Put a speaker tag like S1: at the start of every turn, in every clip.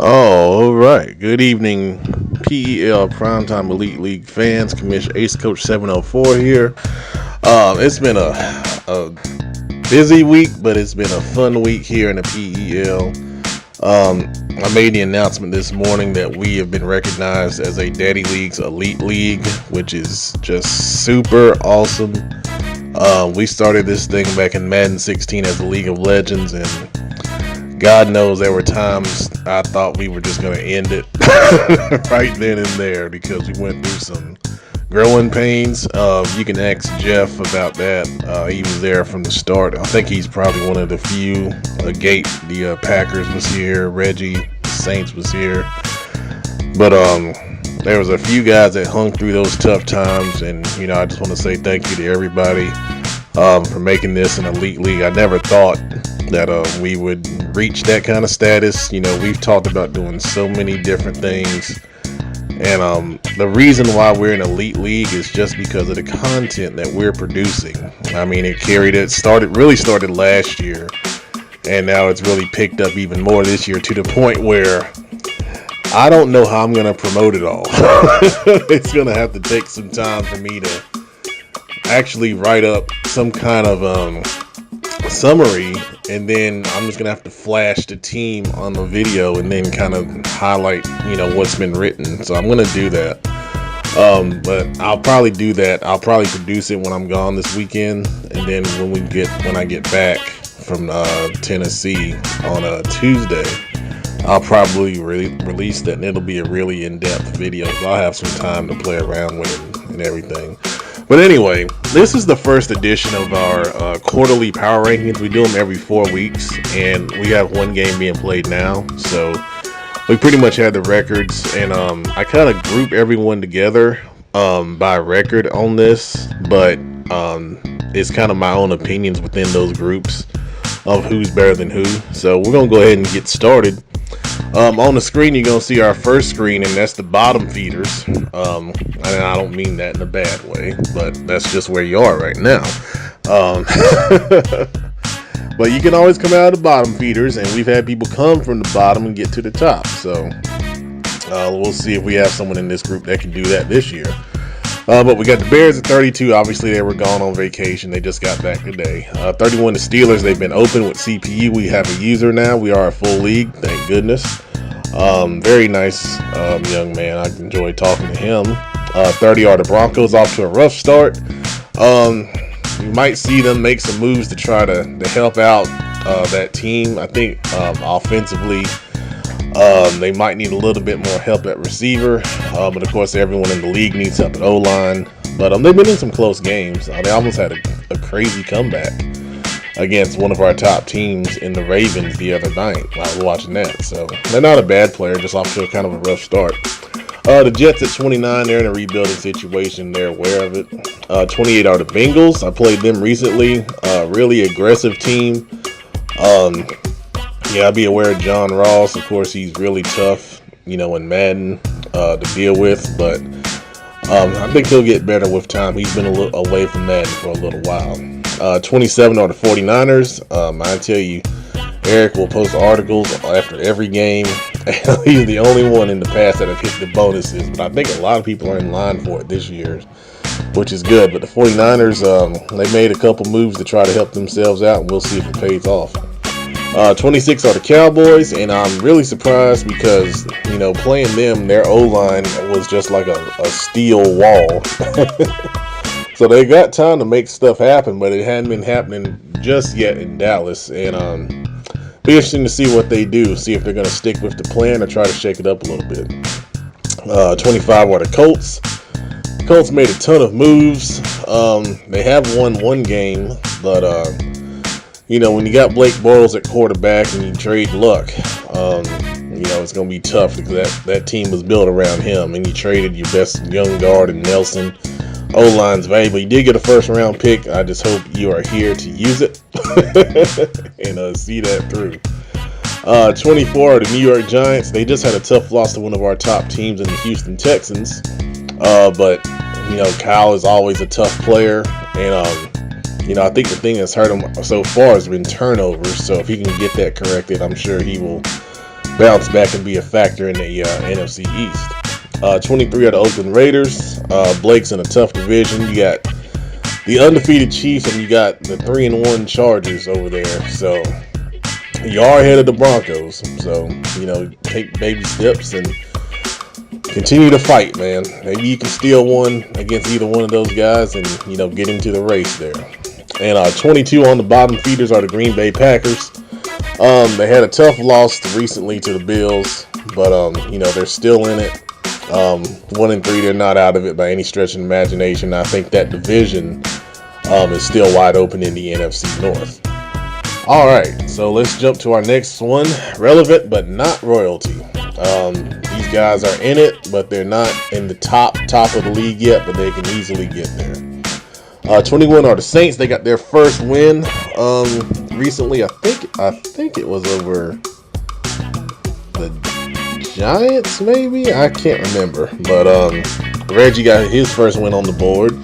S1: Oh, all right. Good evening, PEL Primetime Elite League fans. Commissioner Ace Coach 704 here. It's been a busy week, but it's been a fun week here in the PEL. I made the announcement this morning that we have been recognized as a Daddy League's Elite League, which is just super awesome. We started this thing back in Madden 16 as a League of Legends, and God knows there were times I thought we were just going to end it right then and there because we went through some growing pains. You can ask Jeff about that. He was there from the start. I think he's probably one of the few. Gate, the Packers was here. Reggie, the Saints was here. But there was a few guys that hung through those tough times, and I just want to say thank you to everybody for making this an elite league. I never thought that we would reach that kind of status. We've talked about doing so many different things, and the reason why we're an elite league is just because of the content that we're producing. I mean, really started last year, and now it's really picked up even more this year to the point where I don't know how I'm going to promote it all. It's going to have to take some time for me to actually write up some kind of summary, and then I'm just gonna have to flash the team on the video and then kind of highlight what's been written. So I'm gonna do that, but I'll probably do that. I'll probably produce it when I'm gone this weekend, and then when I get back from Tennessee on a Tuesday, I'll probably release that, and it'll be a really in-depth video. So I'll have some time to play around with it and everything. But anyway, this is the first edition of our quarterly power rankings. We do them every 4 weeks, and we have one game being played now. So we pretty much had the records, and I kind of group everyone together by record on this, but it's kind of my own opinions within those groups of who's better than who. So we're going to go ahead and get started. On the screen, you're going to see our first screen, and that's the bottom feeders. And I don't mean that in a bad way, but that's just where you are right now. But you can always come out of the bottom feeders, and we've had people come from the bottom and get to the top. So we'll see if we have someone in this group that can do that this year. But we got the Bears at 32. Obviously, they were gone on vacation. They just got back today. 31, the Steelers. They've been open with CPU. We have a user now. We are a full league. Thank goodness. Very nice young man. I enjoyed talking to him. 30 are the Broncos, off to a rough start. You might see them make some moves to try to help out that team. I think offensively, they might need a little bit more help at receiver, but of course everyone in the league needs help at O-line. But they've been in some close games. They almost had a crazy comeback against one of our top teams in the Ravens the other night. I was watching that. So they're not a bad player, just off to a kind of a rough start. The Jets at 29, they're in a rebuilding situation. They're aware of it. 28 are the Bengals. I played them recently. Really aggressive team. Yeah, I'd be aware of John Ross. Of course, he's really tough, in Madden to deal with. But I think he'll get better with time. He's been a little away from Madden for a little while. 27 are the 49ers. I tell you, Eric will post articles after every game. He's the only one in the past that have hit the bonuses. But I think a lot of people are in line for it this year, which is good. But the 49ers, they made a couple moves to try to help themselves out, and we'll see if it pays off. 26 are the Cowboys, and I'm really surprised because, playing them, their O-line was just like a steel wall. So they got time to make stuff happen, but it hadn't been happening just yet in Dallas. And be interesting to see what they do, see if they're going to stick with the plan or try to shake it up a little bit. 25 are the Colts. The Colts made a ton of moves. They have won one game, but when you got Blake Bortles at quarterback and you trade Luck, it's going to be tough because that team was built around him, and you traded your best young guard in Nelson. O-line's valuable. You did get a first-round pick. I just hope you are here to use it and see that through. 24 are the New York Giants. They just had a tough loss to one of our top teams in the Houston Texans. But Kyle is always a tough player, and I think the thing that's hurt him so far has been turnovers. So if he can get that corrected, I'm sure he will bounce back and be a factor in the NFC East. 23 are the Oakland Raiders. Blake's in a tough division. You got the undefeated Chiefs and you got the 3-1 Chargers over there. So you are ahead of the Broncos. So, take baby steps and continue to fight, man. Maybe you can steal one against either one of those guys and, get into the race there. And 22 on the bottom feeders are the Green Bay Packers. They had a tough loss recently to the Bills, but, they're still in it. 1-3, they're not out of it by any stretch of the imagination. I think that division is still wide open in the NFC North. All right, so let's jump to our next one. Relevant, but not royalty. These guys are in it, but they're not in the top of the league yet, but they can easily get there. 21 are the Saints. They got their first win recently. I think it was over the Giants, maybe? I can't remember. But Reggie got his first win on the board.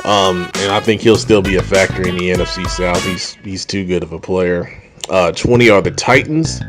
S1: And I think he'll still be a factor in the NFC South. He's too good of a player. 20 are the Titans.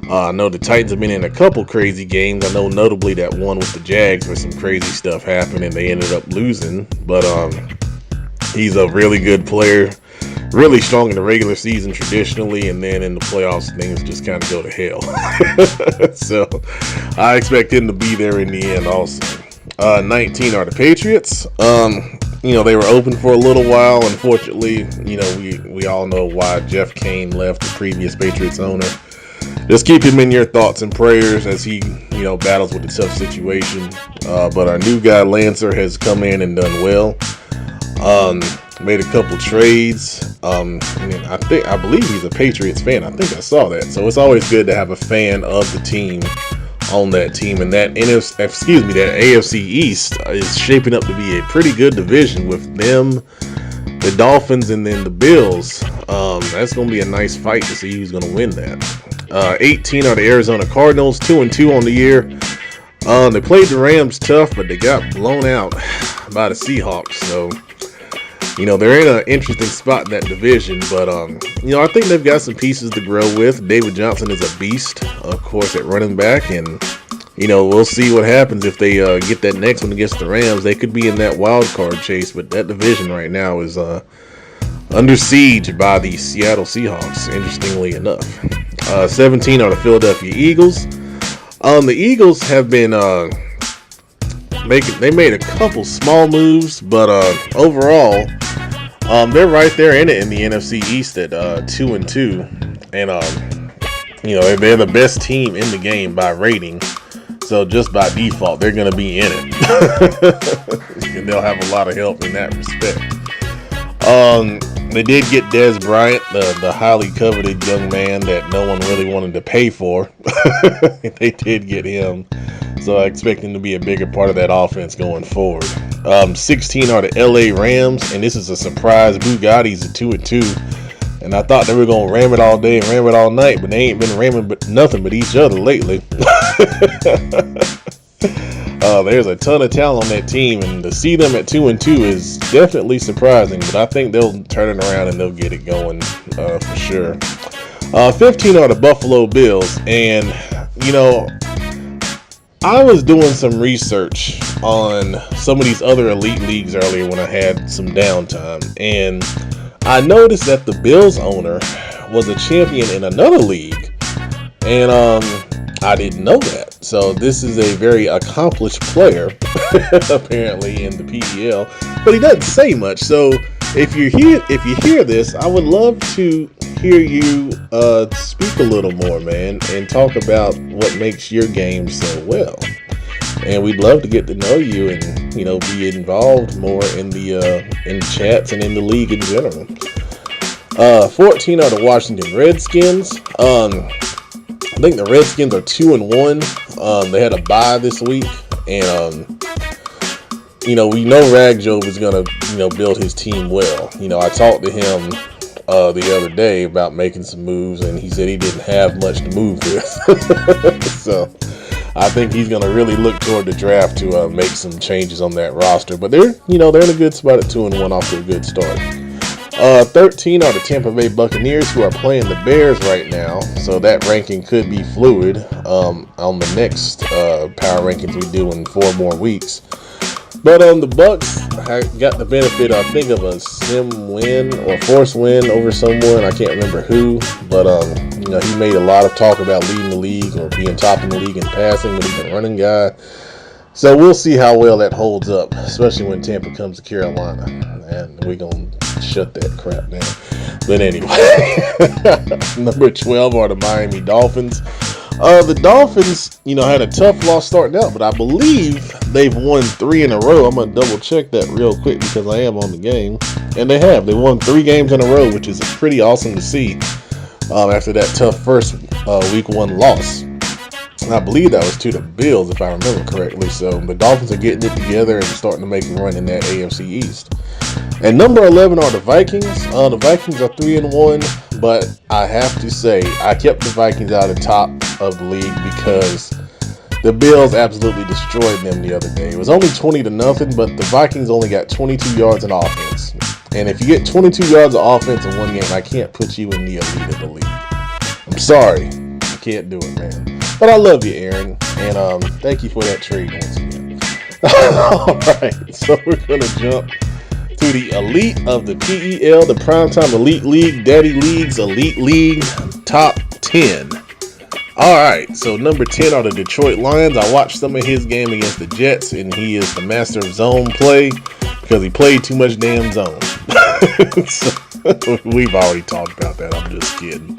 S1: I know the Titans have been in a couple crazy games. I know notably that one with the Jags where some crazy stuff happened and they ended up losing. But he's a really good player. Really strong in the regular season traditionally, and then in the playoffs things just kind of go to hell. So I expect him to be there in the end also. 19 are the Patriots. They were open for a little while. Unfortunately, we all know why Jeff Kane left, the previous Patriots owner. Just keep him in your thoughts and prayers as he, battles with a tough situation. But our new guy, Lancer, has come in and done well. Made a couple trades. I believe he's a Patriots fan. I think I saw that. So it's always good to have a fan of the team on that team. And that AFC East is shaping up to be a pretty good division with them, the Dolphins, and then the Bills. That's going to be a nice fight to see who's going to win that. 18 are the Arizona Cardinals, 2-2 on the year. They played the Rams tough, but they got blown out by the Seahawks. So, they're in an interesting spot in that division. But, I think they've got some pieces to grow with. David Johnson is a beast, of course, at running back. And, we'll see what happens if they get that next one against the Rams. They could be in that wild card chase, but that division right now is under siege by the Seattle Seahawks, interestingly enough. 17 are the Philadelphia Eagles. The Eagles have been they made a couple small moves, but overall, they're right there in it in the NFC East at 2-2, and they're the best team in the game by rating. So just by default, they're going to be in it. And they'll have a lot of help in that respect. They did get Dez Bryant, the highly coveted young man that no one really wanted to pay for. They did get him. So I expect him to be a bigger part of that offense going forward. 16 are the LA Rams, and this is a surprise. Bugatti's at 2-2. And I thought they were going to ram it all day and ram it all night, but they ain't been ramming nothing but each other lately. There's a ton of talent on that team, and to see them at 2-2 is definitely surprising, but I think they'll turn it around and they'll get it going for sure. 15 are the Buffalo Bills, and, I was doing some research on some of these other elite leagues earlier when I had some downtime, and I noticed that the Bills owner was a champion in another league, and I didn't know that. So this is a very accomplished player, apparently, in the PEL, but he doesn't say much. So if you hear this, I would love to hear you speak a little more, man, and talk about what makes your game so well. And we'd love to get to know you and, be involved more in the chats and in the league in general. 14 are the Washington Redskins. I think the Redskins are 2-1. They had a bye this week, and we know Ragjob is gonna build his team well. I talked to him the other day about making some moves, and he said he didn't have much to move with. So I think he's gonna really look toward the draft to make some changes on that roster. But they're in a good spot at 2-1 off to a good start. 13 are the Tampa Bay Buccaneers, who are playing the Bears right now. So that ranking could be fluid on the next power rankings we do in 4 more weeks. But the Bucks got the benefit, I think, of a sim win or forced win over someone. I can't remember who, but he made a lot of talk about leading the league or being top in the league in passing, but he's a running guy. So we'll see how well that holds up, especially when Tampa comes to Carolina, and we're gonna shut that crap down. But anyway, number 12 are the Miami Dolphins. The Dolphins, had a tough loss starting out, but I believe they've won 3 in a row. I'm going to double check that real quick because I am on the game. And they have. They won 3 games in a row, which is pretty awesome to see after that tough first week 1 loss. And I believe that was to the Bills, if I remember correctly. So the Dolphins are getting it together and starting to make a run in that AFC East. And number 11 are the Vikings. The Vikings are 3-1, but I have to say I kept the Vikings out of the top of the league because the Bills absolutely destroyed them the other day. It was only 20-0, but the Vikings only got 22 yards in offense. And if you get 22 yards of offense in one game, I can't put you in the elite of the league. I'm sorry, I can't do it, man. But I love you, Aaron, and thank you for that trade once again. All right, so we're gonna jump to the elite of the PEL, the Primetime Elite League, Daddy League's Elite League Top 10. Alright, so number 10 are the Detroit Lions. I watched some of his game against the Jets, and he is the master of zone play because he played too much damn zone. So, we've already talked about that, I'm just kidding.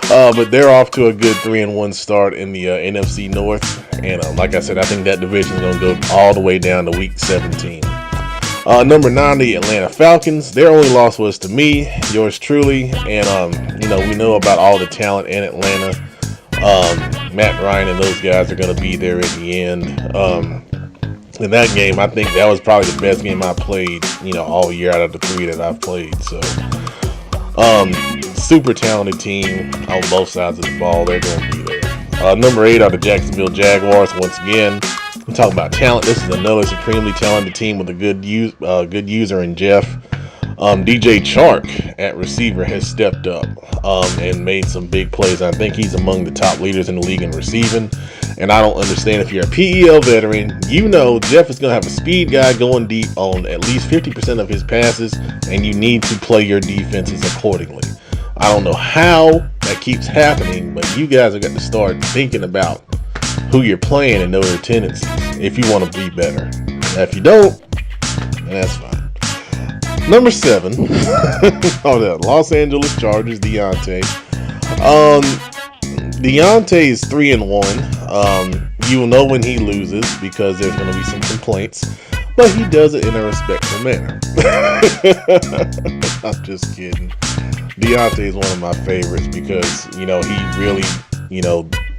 S1: But they're off to a good 3-1 start in the NFC North. And like I said, I think that division is going to go all the way down to week 17. Number 9, the Atlanta Falcons. Their only loss was to me, yours truly. And, we know about all the talent in Atlanta. Matt Ryan and those guys are going to be there at the end. In that game, I think that was probably the best game I played, all year out of the 3 that I've played. So, super talented team on both sides of the ball. They're going to be there. Number 8 are the Jacksonville Jaguars. Once again, we talk about talent. This is another supremely talented team with a good user in Jeff. DJ Chark at receiver has stepped up and made some big plays. I think he's among the top leaders in the league in receiving. And I don't understand, if you're a PEL veteran, Jeff is going to have a speed guy going deep on at least 50% of his passes, and you need to play your defenses accordingly. I don't know how that keeps happening, but you guys have got to start thinking about who you're playing and know their tendencies if you want to be better. Now, if you don't, then that's fine. Number 7, the Los Angeles Chargers, Deontay. Deontay is 3-1. You will know when he loses because there's going to be some complaints, but he does it in a respectful manner. I'm just kidding. Deontay is one of my favorites because, he really,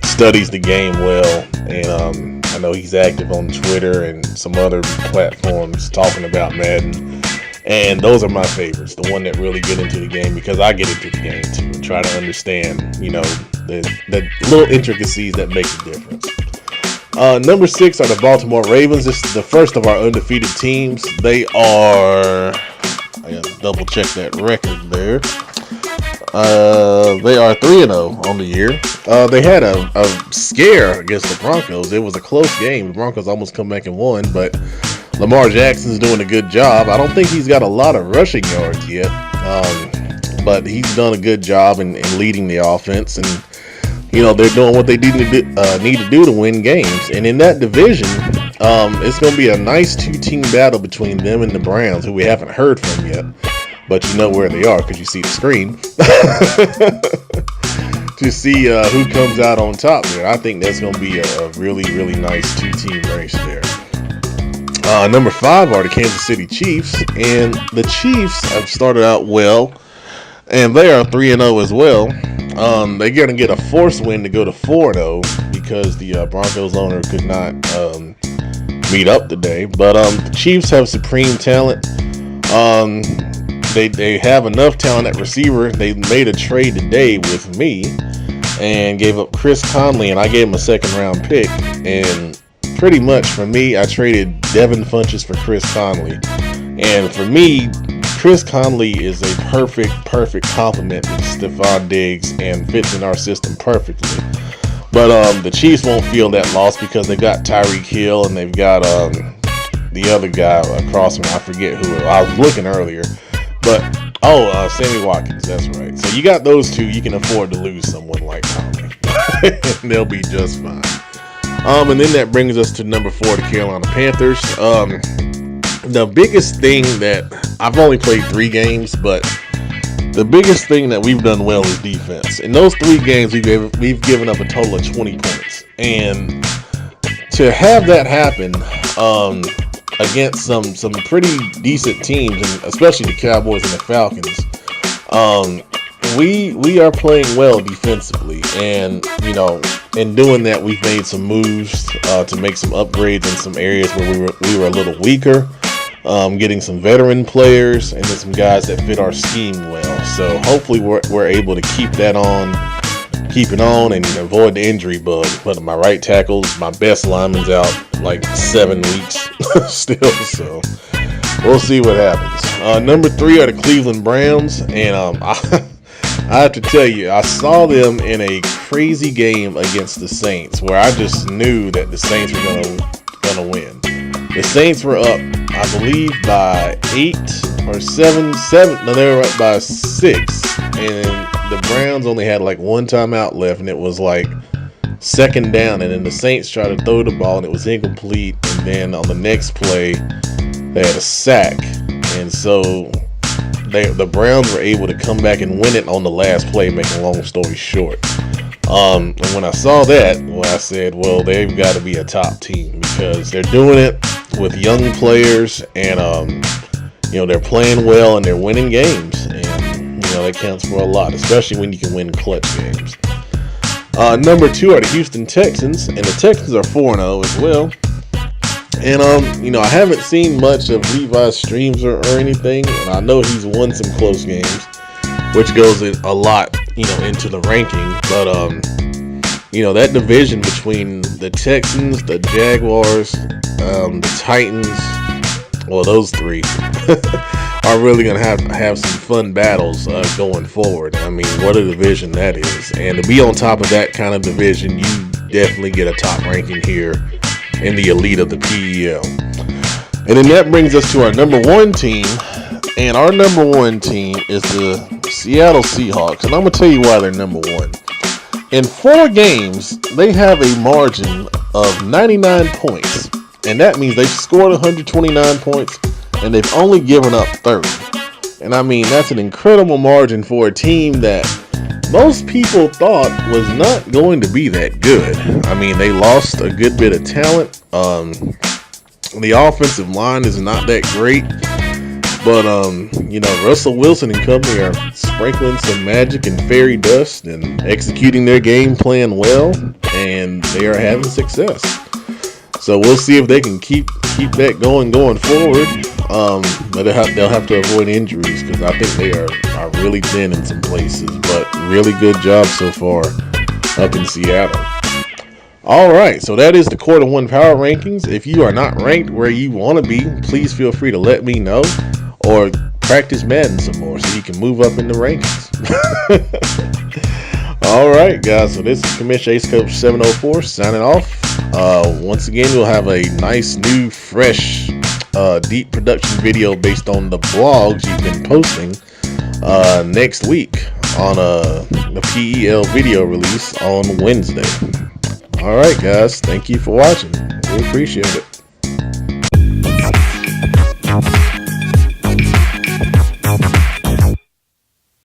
S1: studies the game well. And I know he's active on Twitter and some other platforms talking about Madden. And those are my favorites, the one that really get into the game, because I get into the game too and try to understand, the little intricacies that make the difference. Number 6 are the Baltimore Ravens. This is the first of our undefeated teams. They are, I gotta double check that record there. They are 3-0 on the year. They had a scare against the Broncos. It was a close game. The Broncos almost come back and won, but Lamar Jackson's doing a good job. I don't think he's got a lot of rushing yards yet, but he's done a good job in leading the offense. And, they're doing what they need to do to win games. And in that division, it's going to be a nice 2-team battle between them and the Browns, who we haven't heard from yet. But you know where they are because you see the screen. To see who comes out on top there. I think that's going to be a really, really nice 2-team race there. Number 5 are the Kansas City Chiefs, and the Chiefs have started out well, and they are 3-0 as well. They're going to get a forced win to go to 4-0 because the Broncos owner could not meet up today. But the Chiefs have supreme talent. They have enough talent at receiver. They made a trade today with me and gave up Chris Conley, and I gave him a 2nd-round pick. And pretty much for me, I traded Devin Funchess for Chris Conley. And for me, Chris Conley is a perfect complement to Stephon Diggs and fits in our system perfectly. But the Chiefs won't feel that loss because they got Tyreek Hill and they've got the other guy across from, I forget who. I was looking earlier, but Sammy Watkins. That's right. So you got those two. You can afford to lose someone like Conley, and they'll be just fine. And then that brings us to number 4, the Carolina Panthers. The biggest thing that I've only played 3 games, but the biggest thing that we've done well is defense. In those 3 games, we've given up a total of 20 points, and to have that happen against some pretty decent teams, and especially the Cowboys and the Falcons, we are playing well defensively, and in doing that, we've made some moves to make some upgrades in some areas where we were a little weaker. Getting some veteran players and then some guys that fit our scheme well. So hopefully we're able to keep it on and avoid the injury bug. But my right tackle's my best lineman's out like 7 weeks still. So we'll see what happens. Number 3 are the Cleveland Browns, and I have to tell you, I saw them in a crazy game against the Saints where I just knew that the Saints were gonna win. The Saints were up, I believe, by 8 or 7. No, they were up by 6. And the Browns only had like 1 timeout left, and it was like 2nd down. And then the Saints tried to throw the ball, and it was incomplete. And then on the next play, they had a sack. And so the Browns were able to come back and win it on the last play, making a long story short. And when I saw that, I said, well, they've got to be a top team because they're doing it with young players, and they're playing well and they're winning games, and that counts for a lot, especially when you can win clutch games. Number 2 are the Houston Texans, and the Texans are 4-0 as well. And I haven't seen much of Levi's streams or anything, and I know he's won some close games, which goes a lot into the ranking. But that division between the Texans, the Jaguars, the Titans, well, those 3 are really going to have some fun battles going forward. I mean, what a division that is. And to be on top of that kind of division, you definitely get a top ranking here in the elite of the PEL. And then that brings us to our number 1 team. And our number 1 team is the Seattle Seahawks. And I'm going to tell you why they're number 1. In 4 games, they have a margin of 99 points. And that means they've scored 129 points, and they've only given up 30. And I mean, that's an incredible margin for a team that most people thought was not going to be that good. I mean, they lost a good bit of talent. The offensive line is not that great. But, Russell Wilson and company are sprinkling some magic and fairy dust and executing their game plan well, and they are having success. So we'll see if they can keep that going forward. But they'll have to avoid injuries because I think they are really thin in some places. But really good job so far up in Seattle. All right, so that is the Quarter 1 Power Rankings. If you are not ranked where you want to be, please feel free to let me know. Or practice Madden some more so you can move up in the rankings. All right, guys. So this is Commission Ace Coach 704 signing off. Once again, we'll have a nice, new, fresh, deep production video based on the blogs you've been posting next week on the PEL video release on Wednesday. All right, guys. Thank you for watching. We appreciate it.